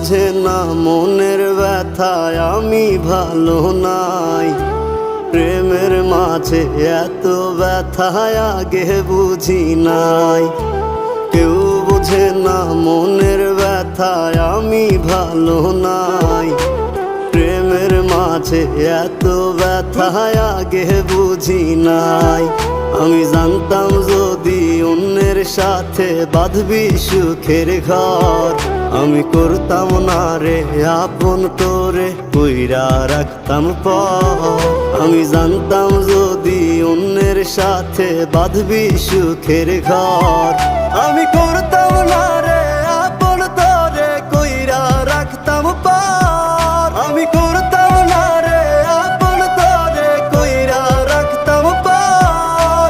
বুঝে না মনের ব্যথায় আমি ভালো নাই। প্রেমের মাঝে এত ব্যথায় আগে বুঝি নাই। কেউ বুঝে না মনের ব্যথায় আমি ভালো নাই। প্রেমের মাঝে এত ব্যথায় আগে বুঝি নাই। আমি জানতাম যদি অন্যের সাথে বাঁধবি সুখের ঘর, আমি করতাম না রে আপন তোরে কইরা রাখতাম পর। আমি জানতাম যদি অন্যের সাথে বাঁধবি সুখের ঘর, আমি করতাম না রে আপন তোরে কইরা রাখতাম পর। আমি করতাম না রে আপন তোরে কইরা রাখতাম পর।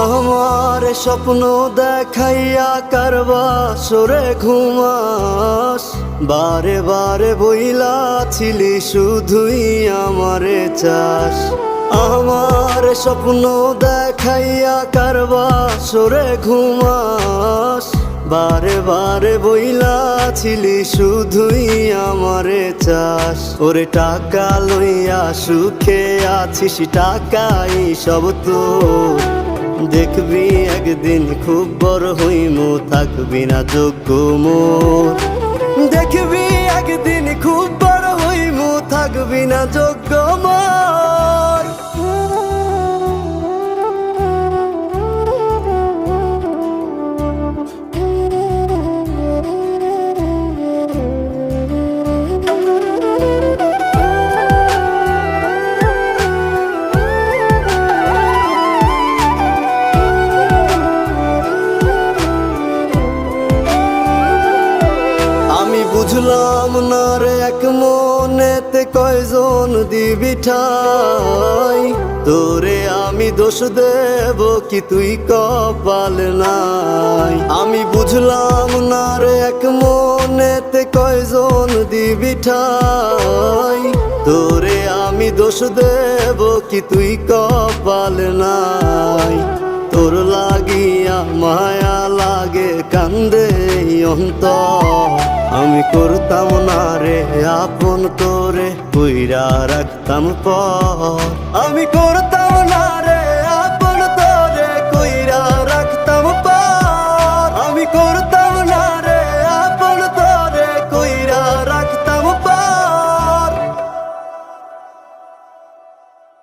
আমার স্বপ্ন দেখাইয়া কারবা সরে ঘুমাস, বারে বারে বইলা ছিলি শুধুই আমারে চাস। আমার স্বপ্ন দেখাইয়া কারবা সরে ঘুমাস, বারে বারে বইলা ছিলি শুধুই আমারে চাস। ওরে টাকা লইয়া সুখে আছিস, টাকাই সব তোর। দেখবি একদিন খুব বড় হইমু, থাকবি না যোগ্য মোর। দেখবি একদিন খুব বড় হইমু, থাকবি না যোগ্য মোর। বুঝলাম না রে এক মনেতে কয়জন দিবি ঠাই, তোরে আমি দোষ দেব কি তুই কপাল নাই। আমি বুঝলাম না রে এক মনেতে কয়জন দিবি ঠাই, তোরে আমি দোষ দেব কি তুই কপাল নাই। তোর লাগিয়া মায়া লাগে কান্দে অন্তর, আমি করতাম না রে আপন তোরে কইরা রাখতাম পর। আমি করতাম না